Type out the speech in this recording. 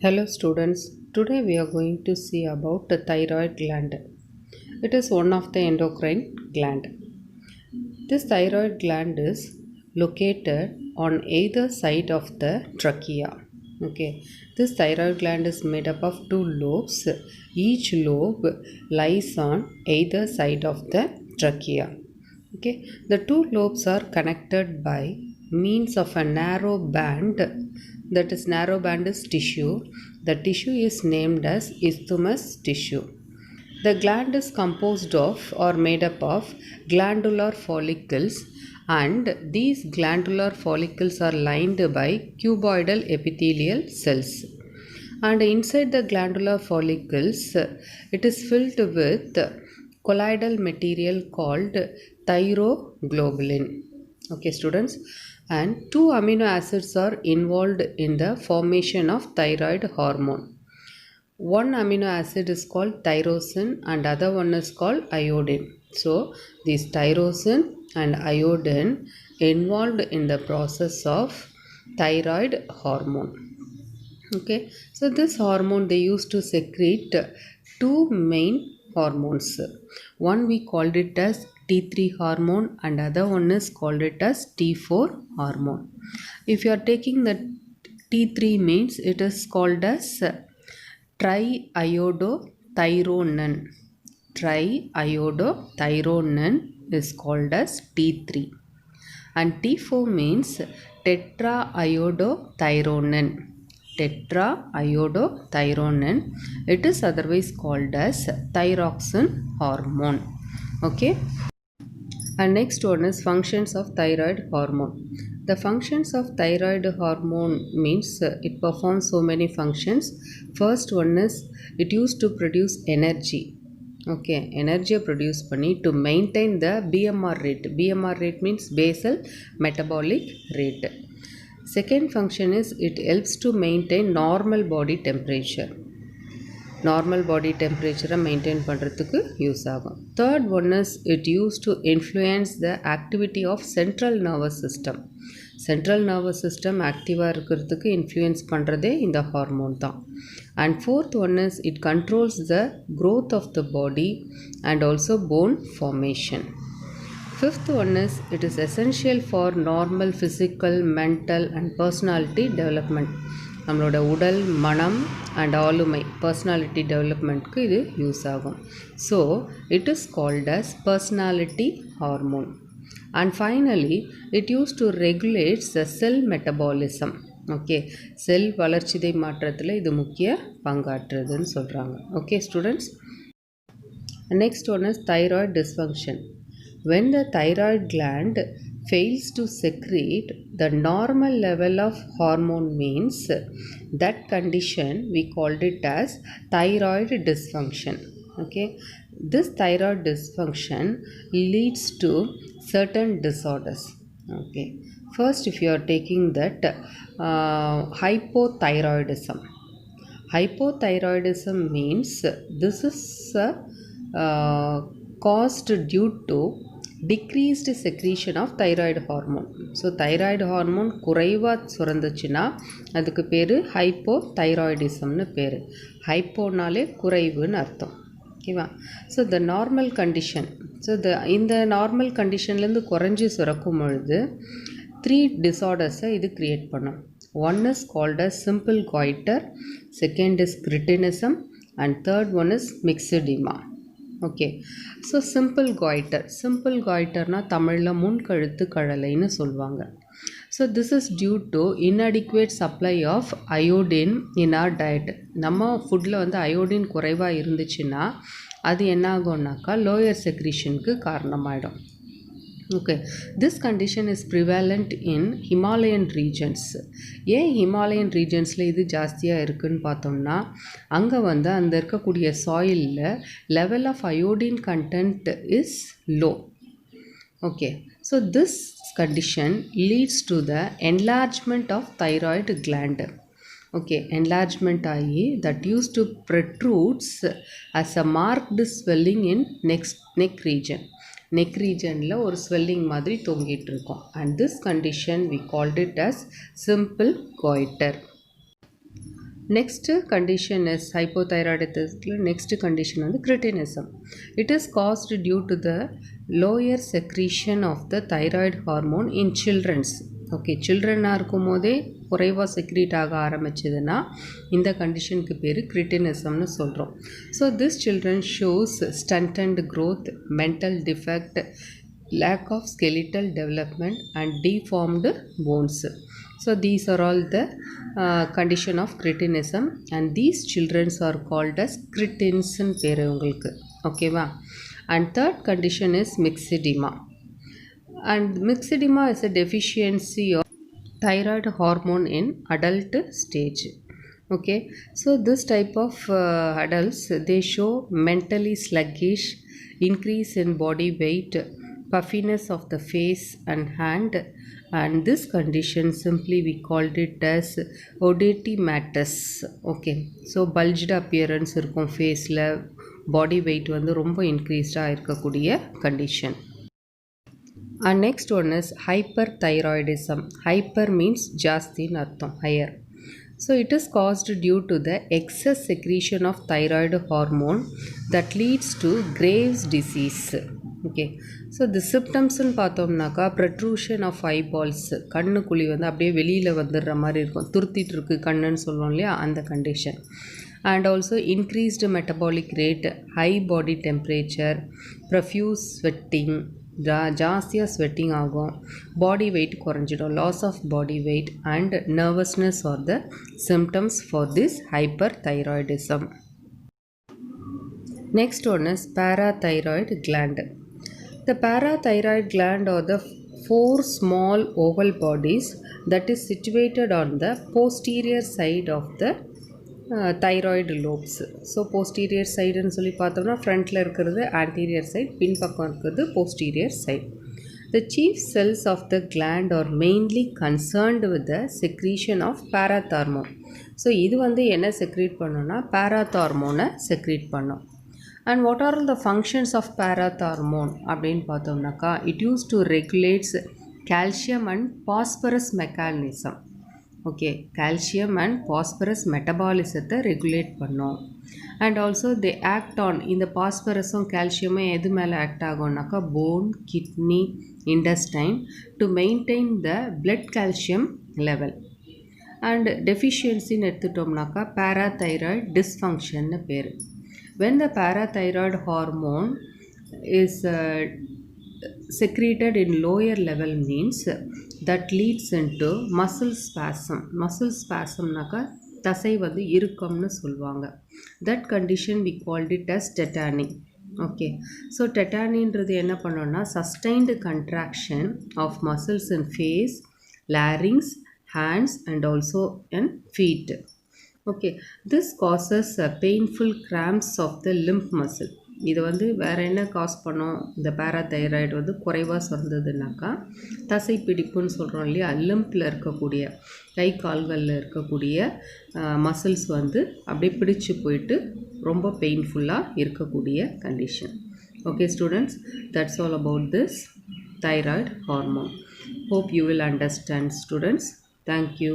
Hello students, today we are going to see about the thyroid gland. It is one of the endocrine gland. This thyroid gland is located on either side of the trachea. Okay, this thyroid gland is made up of two lobes. Each lobe lies on either side of the trachea. Okay, the two lobes are connected by means of a narrow band. That is, narrow band is tissue. The tissue is named as isthmus tissue. The gland is composed of or made up of glandular follicles, and these glandular follicles are lined by cuboidal epithelial cells. And inside the glandular follicles, it is filled with colloidal material called thyroglobulin. Okay, students, and two amino acids are involved in the formation of thyroid hormone. One amino acid is called tyrosine and other one is called iodine. So this tyrosine and iodine involved in the process of thyroid hormone. Okay, so this hormone they used to secrete two main hormones. One we called it as T3 hormone and other one is called it as T4 hormone. If you are taking the T3 means it is called as triiodothyronine. Triiodothyronine is called as T3 and T4 means tetraiodothyronine. Tetraiodothyronine, it is otherwise called as thyroxine hormone. Okay, and next one is functions of thyroid hormone. The functions of thyroid hormone means it performs so many functions. First one is it used to produce energy. Okay, energy produce பண்ணி to maintain the BMR rate. BMR rate means basal metabolic rate. Second function is it helps to maintain normal body temperature. Normal body temperature maintain பண்ணுறதுக்கு use ஆகும். Third one is it used to influence the activity of central nervous system. Central nervous system ஆக்டிவாக இருக்கிறதுக்கு influence பண்ணுறதே இந்த hormone தான். And fourth one is it controls the growth of the body and also bone formation. Fifth one is it is essential for normal physical, mental and personality development. நம்மளோட உடல் மனம் and ஆளுமை personality டெவலப்மெண்ட்க்கு இது use ஆகும். So it is called as personality hormone. And finally it use to regulates the cell metabolism. Okay, cell வளர்ச்சிதை மாற்றத்தில் இது முக்கிய பங்காற்றுதுன்னு சொல்கிறாங்க. Okay students, next one is thyroid dysfunction. When the thyroid gland fails to secrete the normal level of hormone means that condition we called it as thyroid dysfunction. Okay, this thyroid dysfunction leads to certain disorders. Okay, first if you are taking that hypothyroidism. Hypothyroidism means this is caused due to decreased secretion of thyroid hormone. So thyroid hormone குறைவாக சுரந்துச்சுன்னா அதுக்கு பேர் ஹைப்போதைராய்டிசம்னு பேர். ஹைப்போனாலே குறைவுன்னு அர்த்தம். ஓகேவா? So the normal condition, so இந்த normal கண்டிஷன்லேருந்து குறைஞ்சி சுரக்கும் பொழுது 3 டிஸார்டர்ஸை இது க்ரியேட் பண்ணும். One is called as simple goiter, second is cretinism and third one is myxedema. Okay, so simple காய்டர்னால் தமிழில் முன்கழுத்து கழலைன்னு சொல்லுவாங்க. So this is due to inadequate supply of iodine in our diet. நம்ம ஃபுட்டில் வந்து அயோடின் குறைவாக இருந்துச்சுன்னா அது என்ன ஆகும்னாக்கா லோயர் செக்ரீஷனுக்கு காரணமாயிடும். Okay, this condition is prevalent in Himalayan regions. ஏன் ஹிமாலயன் ரீஜன்ஸில் இது ஜாஸ்தியாக இருக்குதுன்னு பார்த்தோம்னா அங்கே வந்து அந்த இருக்கக்கூடிய சாயிலில் level of iodine content is low. Okay, so this condition leads to the enlargement of thyroid gland. Okay, enlargement ஆகி that use to protrudes as a marked swelling in neck region. Neck ரீஜனில் ஒரு swelling மாதிரி தொங்கிட்டு இருக்கும். And this condition we called it as simple goiter. Next condition is hypothyroidism. Next condition is cretinism. It is caused due to the lower secretion of the thyroid hormone in children's. Okay சில்ட்ரனாக இருக்கும் போதே குறைவாக secrete ஆக ஆரம்பிச்சதுன்னா இந்த கண்டிஷனுக்கு பேர் கிரிட்டினிசம்னு சொல்கிறோம். So this children shows stunted growth, mental defect, lack of skeletal development and deformed bones. So these are all the condition of cretinism, and these children are called as cretins in பேர் உங்களுக்கு. ஓகேவா? And third condition is myxedema. And myxedema is a deficiency of thyroid hormone in adult stage. Okay, so this type of adults, they show mentally sluggish, increase in body weight, puffiness of the face and hand, and this condition simply we called it as odeodatus. Okay, so bulged appearance இருக்கும் ஃபேஸில், body weight வந்து ரொம்ப இன்க்ரீஸ்டாக இருக்கக்கூடிய condition. And next one is hyperthyroidism. Hyper means ஜாஸ்தின்னு அர்த்தம், higher. So it is caused due to the excess secretion of thyroid hormone that leads to Graves' disease. Okay, so the symptoms பார்த்தோம்னாக்கா protrusion of eyeballs, Kannukuzhi வந்து அப்படியே வெளியில் வந்துடுற மாதிரி இருக்கும், துருத்திட்டு இருக்கு கண்ணுன்னு சொல்லுவோம் இல்லையா, அந்த condition. And also increased metabolic rate, high body temperature, profuse sweating, ஜாஸ்தியாக ஸ்வெட்டிங் ஆகும், பாடி வெயிட் குறைஞ்சிடும், loss of body weight and nervousness are the symptoms for this hyperthyroidism. Next one is parathyroid gland. The parathyroid gland are the 4 small oval bodies that is situated on the posterior side of the thyroid lobes. So posterior சைடுன்னு சொல்லி பார்த்தோம்னா ஃப்ரண்ட்டில் இருக்கிறது anterior side, பின்பக்கம் இருக்கிறது posterior side. The chief cells of the gland are mainly concerned with the secretion of parathormone. So இது வந்து என்ன செக்ரீட் பண்ணோன்னா பாராத்தார்மோனை செக்ரீட் பண்ணோம். And what are the functions of parathormone அப்படின்னு பார்த்தோம்னாக்கா, it used to regulates calcium and phosphorus mechanism. Okay, calcium and phosphorus மெட்டபாலிசத்தை regulate பண்ணோம். And also they act on, இந்த பாஸ்பரஸும் கால்சியமும் எது மேலே ஆக்ட் ஆகும்னாக்கா bone, kidney, intestine to maintain the blood calcium level. And டெஃபிஷியன்சின்னு எடுத்துட்டோம்னாக்கா பாராதைராய்டு டிஸ்ஃபங்க்ஷன்னு பேர். When the parathyroid hormone is secreted in lower level means that leads into muscle spasm. Muscle spasm naka தசை வந்து இறுக்கம்னு சொல்லுவாங்க. That condition we called it as tetany. Okay, so tetanyன்றது என்ன பண்ணோம்னா sustained contraction of muscles in face, larynx, hands and also in feet. Okay, this causes painful cramps of the lymph muscle. இது வந்து வேறு என்ன cos பண்ணோம், இந்த parathyroid வந்து குறைவாக சொன்னதுனாக்கா தசை பிடிப்புன்னு சொல்கிறோம் இல்லையா, லிம்பில் இருக்கக்கூடிய கை கால்களில் இருக்கக்கூடிய மசில்ஸ் வந்து அப்படியே பிடிச்சு போயிட்டு ரொம்ப பெயின்ஃபுல்லாக இருக்கக்கூடிய condition. Okay students, that's all about this thyroid hormone. Hope you will understand students. Thank you.